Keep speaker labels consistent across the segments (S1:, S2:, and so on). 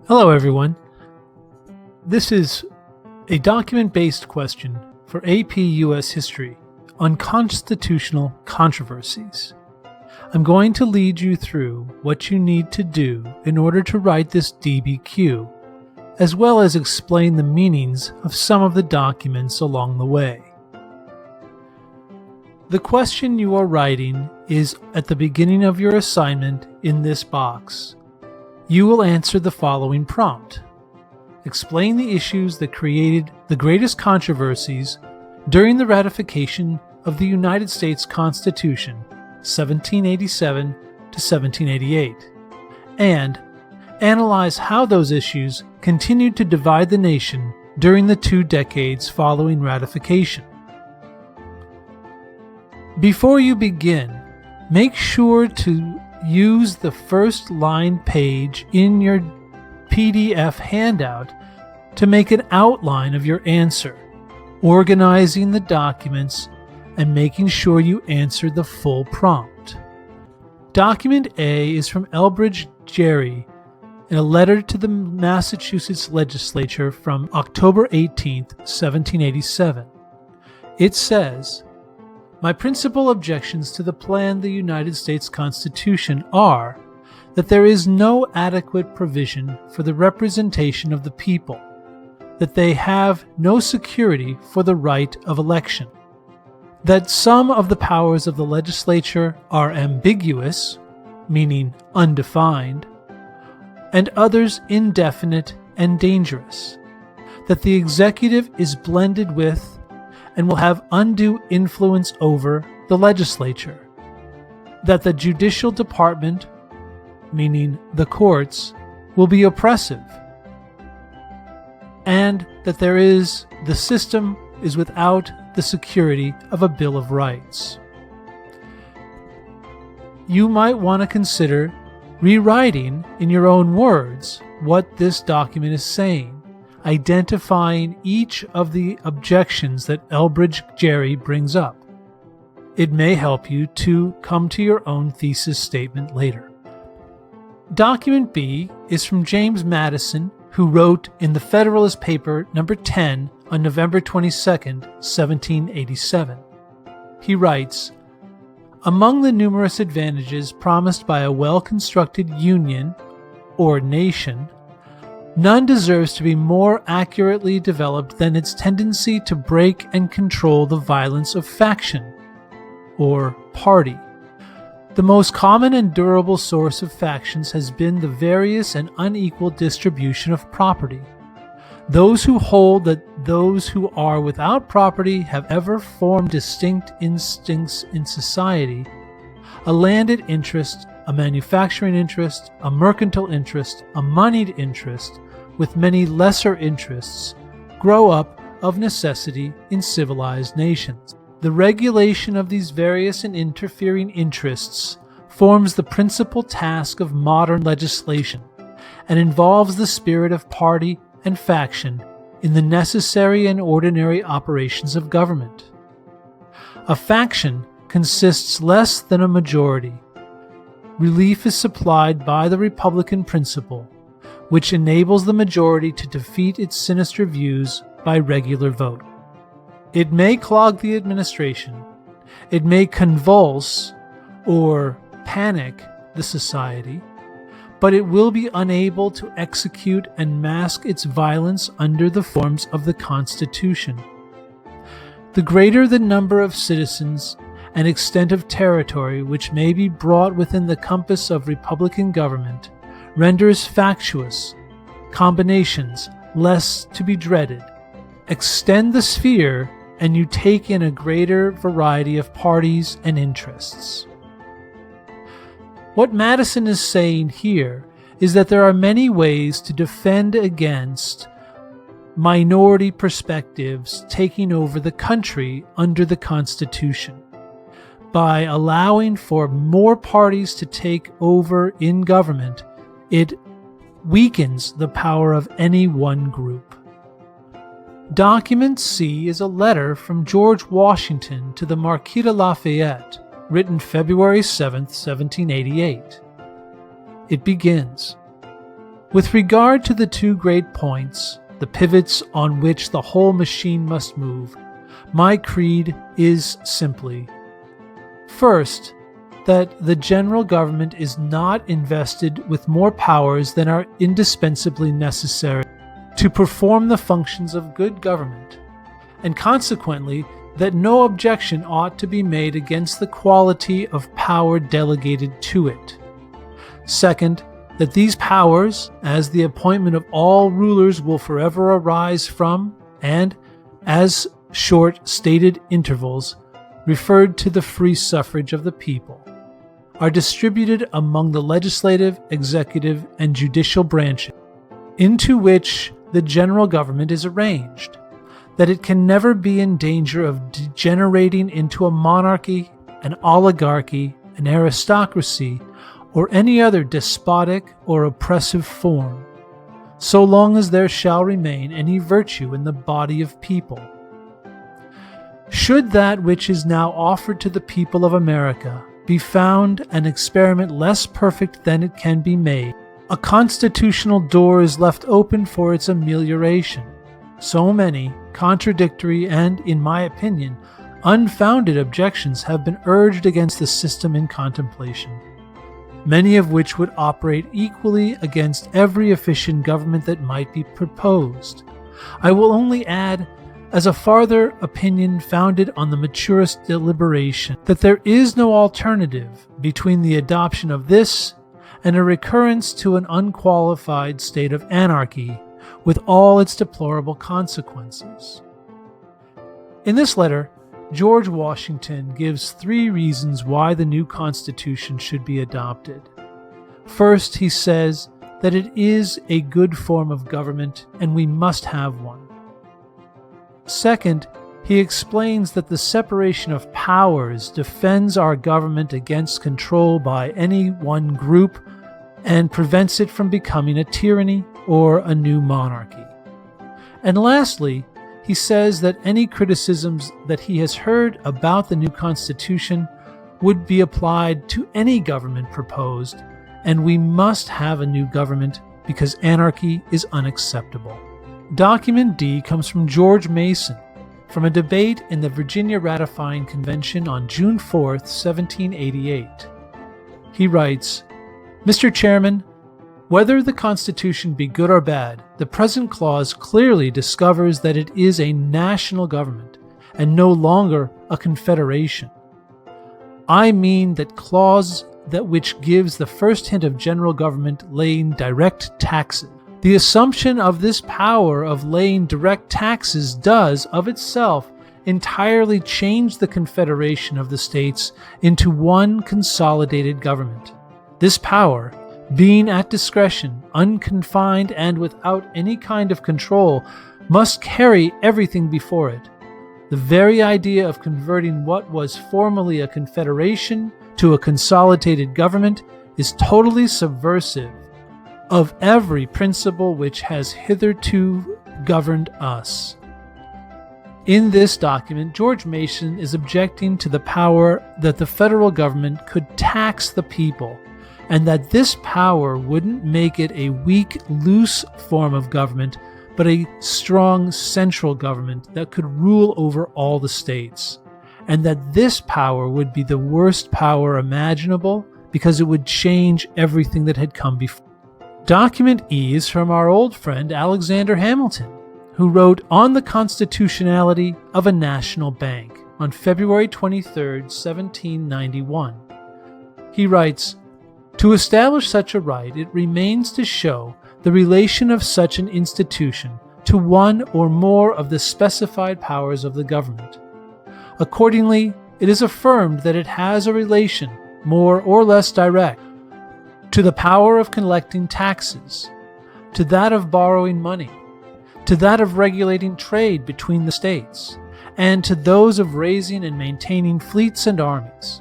S1: Hello everyone. This is a document-based question for AP US History on constitutional controversies. I'm going to lead you through what you need to do in order to write this DBQ, as well as explain the meanings of some of the documents along the way. The question you are writing is at the beginning of your assignment in this box. You will answer the following prompt. Explain the issues that created the greatest controversies during the ratification of the United States Constitution, 1787 to 1788, and analyze how those issues continued to divide the nation during the 2 decades following ratification. Before you begin, make sure to use the first line page in your PDF handout to make an outline of your answer, organizing the documents and making sure you answer the full prompt. Document A is from Elbridge Gerry in a letter to the Massachusetts legislature from October 18, 1787. It says, "My principal objections to the plan the United States Constitution are that there is no adequate provision for the representation of the people, that they have no security for the right of election, that some of the powers of the legislature are ambiguous, meaning undefined, and others indefinite and dangerous, that the executive is blended with and will have undue influence over the legislature, that the judicial department, meaning the courts, will be oppressive, and that the system is without the security of a Bill of Rights." You might want to consider rewriting in your own words what this document is saying, identifying each of the objections that Elbridge Gerry brings up. It may help you to come to your own thesis statement later. Document B is from James Madison, who wrote in the Federalist Paper No. 10 on November 22, 1787. He writes, "Among the numerous advantages promised by a well-constructed union or nation, none deserves to be more accurately developed than its tendency to break and control the violence of faction, or party. The most common and durable source of factions has been the various and unequal distribution of property. Those who hold that those who are without property have ever formed distinct instincts in society, a landed interest, a manufacturing interest, a mercantile interest, a moneyed interest, with many lesser interests, grow up of necessity in civilized nations. The regulation of these various and interfering interests forms the principal task of modern legislation, and involves the spirit of party and faction in the necessary and ordinary operations of government. A faction consists less than a majority. Relief is supplied by the Republican principle, which enables the majority to defeat its sinister views by regular vote. It may clog the administration, it may convulse or panic the society, but it will be unable to execute and mask its violence under the forms of the Constitution. The greater the number of citizens and extent of territory which may be brought within the compass of Republican government renders factious combinations less to be dreaded. Extend the sphere and you take in a greater variety of parties and interests." What Madison is saying here is that there are many ways to defend against minority perspectives taking over the country under the Constitution. By allowing for more parties to take over in government, it weakens the power of any one group. Document C is a letter from George Washington to the Marquis de Lafayette, written February 7, 1788. It begins, With regard to the two great points, the pivots on which the whole machine must move, my creed is simply, first, that the general government is not invested with more powers than are indispensably necessary to perform the functions of good government, and consequently that no objection ought to be made against the quality of power delegated to it. Second, that these powers, as the appointment of all rulers will forever arise from, and as short stated intervals, referred to the free suffrage of the people, are distributed among the legislative, executive, and judicial branches, into which the general government is arranged, that it can never be in danger of degenerating into a monarchy, an oligarchy, an aristocracy, or any other despotic or oppressive form, so long as there shall remain any virtue in the body of people. Should that which is now offered to the people of America be found an experiment less perfect than it can be made, a constitutional door is left open for its amelioration. So many contradictory and, in my opinion, unfounded objections have been urged against the system in contemplation, many of which would operate equally against every efficient government that might be proposed. I will only add, as a farther opinion founded on the maturest deliberation, that there is no alternative between the adoption of this and a recurrence to an unqualified state of anarchy with all its deplorable consequences. In this letter, George Washington gives 3 reasons why the new Constitution should be adopted. First, he says that it is a good form of government and we must have one. Second, he explains that the separation of powers defends our government against control by any one group and prevents it from becoming a tyranny or a new monarchy. And lastly, he says that any criticisms that he has heard about the new Constitution would be applied to any government proposed, and we must have a new government because anarchy is unacceptable. Document D comes from George Mason, from a debate in the Virginia Ratifying Convention on June 4, 1788. He writes, "Mr. Chairman, whether the Constitution be good or bad, the present clause clearly discovers that it is a national government and no longer a confederation. I mean that clause that which gives the first hint of general government laying direct taxes. The assumption of this power of laying direct taxes does, of itself, entirely change the confederation of the states into one consolidated government. This power, being at discretion, unconfined, and without any kind of control, must carry everything before it. The very idea of converting what was formerly a confederation to a consolidated government is totally subversive of every principle which has hitherto governed us." In this document, George Mason is objecting to the power that the federal government could tax the people, and that this power wouldn't make it a weak, loose form of government, but a strong central government that could rule over all the states, and that this power would be the worst power imaginable because it would change everything that had come before. Document E is from our old friend Alexander Hamilton, who wrote on the constitutionality of a national bank on February 23, 1791. He writes, "To establish such a right, it remains to show the relation of such an institution to one or more of the specified powers of the government. Accordingly, it is affirmed that it has a relation, more or less direct, to the power of collecting taxes, to that of borrowing money, to that of regulating trade between the states, and to those of raising and maintaining fleets and armies.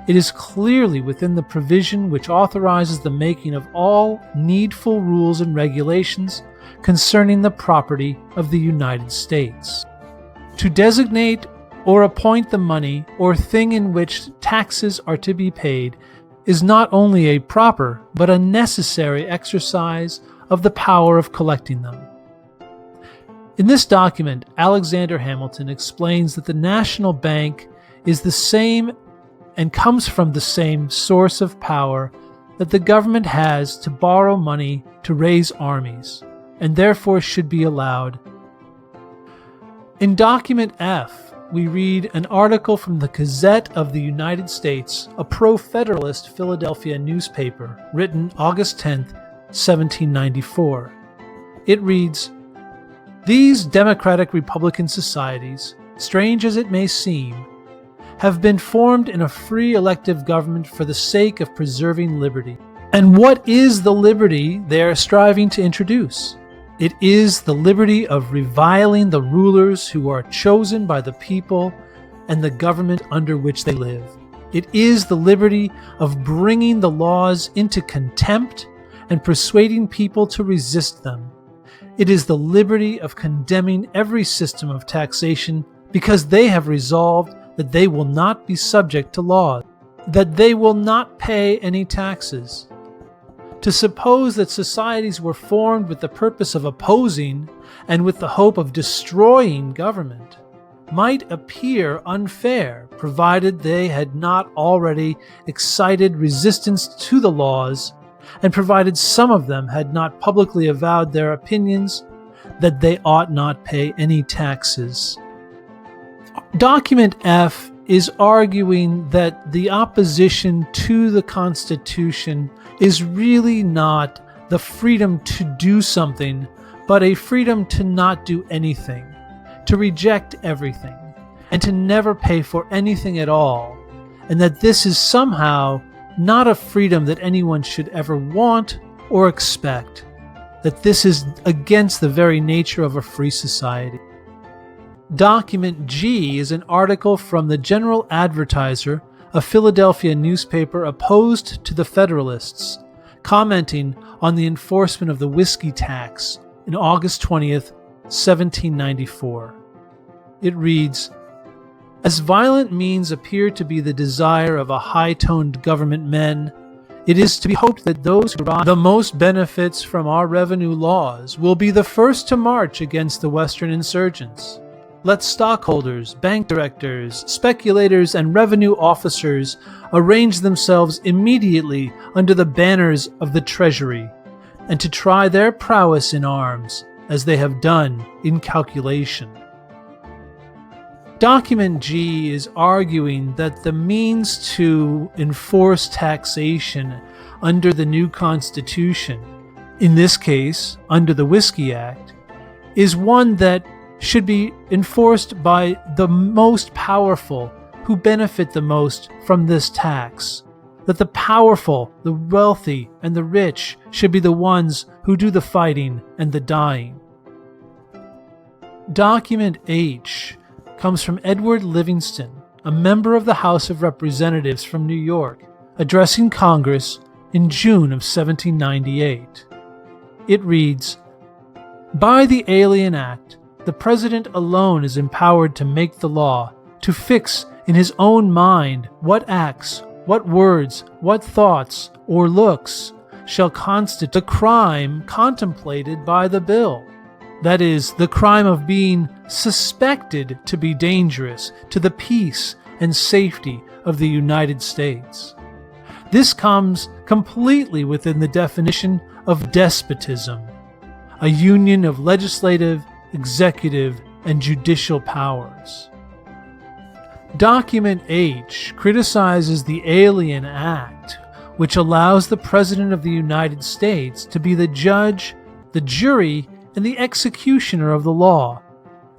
S1: It is clearly within the provision which authorizes the making of all needful rules and regulations concerning the property of the United States. To designate or appoint the money or thing in which taxes are to be paid is not only a proper but a necessary exercise of the power of collecting them. In this document, Alexander Hamilton explains that the national bank is the same and comes from the same source of power that the government has to borrow money to raise armies, and therefore should be allowed. In Document F, we read an article from the Gazette of the United States, a pro-federalist Philadelphia newspaper, written August 10, 1794. It reads, "These democratic republican societies, strange as it may seem, have been formed in a free elective government for the sake of preserving liberty. And what is the liberty they are striving to introduce? It is the liberty of reviling the rulers who are chosen by the people and the government under which they live. It is the liberty of bringing the laws into contempt and persuading people to resist them. It is the liberty of condemning every system of taxation because they have resolved that they will not be subject to law, that they will not pay any taxes. To suppose that societies were formed with the purpose of opposing and with the hope of destroying government might appear unfair, provided they had not already excited resistance to the laws, and provided some of them had not publicly avowed their opinions that they ought not pay any taxes." Document F is arguing that the opposition to the Constitution is really not the freedom to do something, but a freedom to not do anything, to reject everything, and to never pay for anything at all, and that this is somehow not a freedom that anyone should ever want or expect, that this is against the very nature of a free society. Document G is an article from the General Advertiser, a Philadelphia newspaper opposed to the Federalists, commenting on the enforcement of the whiskey tax in August 20th, 1794. It reads, "As violent means appear to be the desire of a high-toned government men, it is to be hoped that those who derive the most benefits from our revenue laws will be the first to march against the Western insurgents. Let stockholders, bank directors, speculators, and revenue officers arrange themselves immediately under the banners of the Treasury, and to try their prowess in arms, as they have done in calculation." Document G is arguing that the means to enforce taxation under the new Constitution, in this case under the Whiskey Act, is one that should be enforced by the most powerful who benefit the most from this tax, that the powerful, the wealthy, and the rich should be the ones who do the fighting and the dying. Document H comes from Edward Livingston, a member of the House of Representatives from New York, addressing Congress in June of 1798. It reads, "By the Alien Act, the President alone is empowered to make the law, to fix in his own mind what acts, what words, what thoughts, or looks shall constitute the crime contemplated by the bill. That is, the crime of being suspected to be dangerous to the peace and safety of the United States. This comes completely within the definition of despotism, a union of legislative, executive, and judicial powers." Document H criticizes the Alien Act, which allows the President of the United States to be the judge, the jury, and the executioner of the law,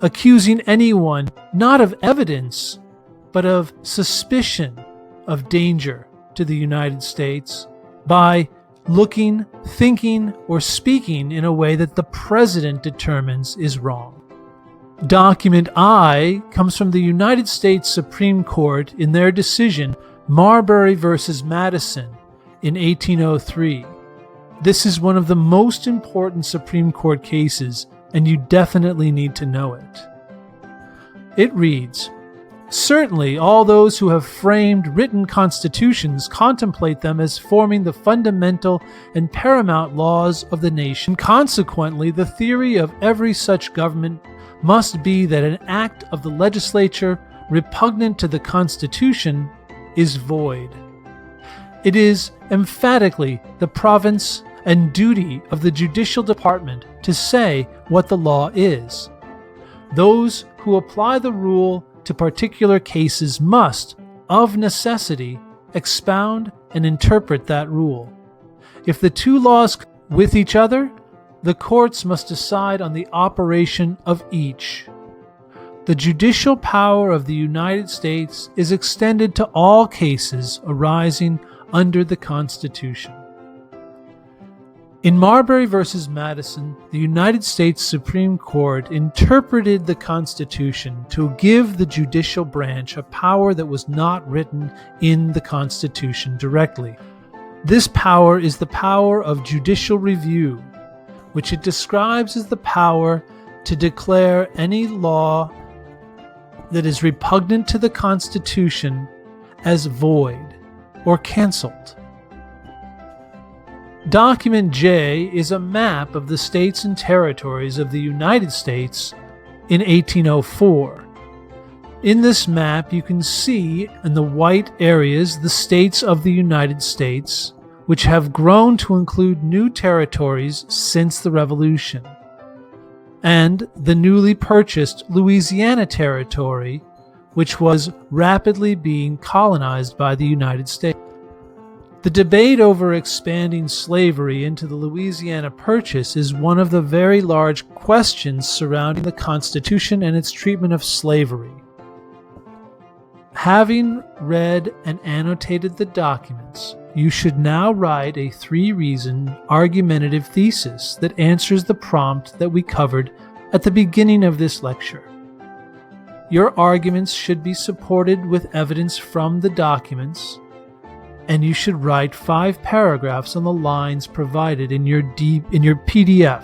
S1: accusing anyone not of evidence, but of suspicion of danger to the United States by looking, thinking, or speaking in a way that the President determines is wrong. Document I comes from the United States Supreme Court in their decision Marbury v. Madison in 1803. This is one of the most important Supreme Court cases, and you definitely need to know it. It reads, Certainly, all those who have framed written constitutions contemplate them as forming the fundamental and paramount laws of the nation. Consequently, the theory of every such government must be that an act of the legislature repugnant to the Constitution is void. It is emphatically the province and duty of the judicial department to say what the law is. Those who apply the rule to particular cases must, of necessity, expound and interpret that rule. If the two laws with each other, the courts must decide on the operation of each. The judicial power of the United States is extended to all cases arising under the Constitution. In Marbury v. Madison, the United States Supreme Court interpreted the Constitution to give the judicial branch a power that was not written in the Constitution directly. This power is the power of judicial review, which it describes as the power to declare any law that is repugnant to the Constitution as void or canceled. Document J is a map of the states and territories of the United States in 1804. In this map, you can see in the white areas the states of the United States, which have grown to include new territories since the Revolution, and the newly purchased Louisiana Territory, which was rapidly being colonized by the United States. The debate over expanding slavery into the Louisiana Purchase is one of the very large questions surrounding the Constitution and its treatment of slavery. Having read and annotated the documents, you should now write a 3-reason argumentative thesis that answers the prompt that we covered at the beginning of this lecture. Your arguments should be supported with evidence from the documents, and you should write 5 paragraphs on the lines provided in your PDF.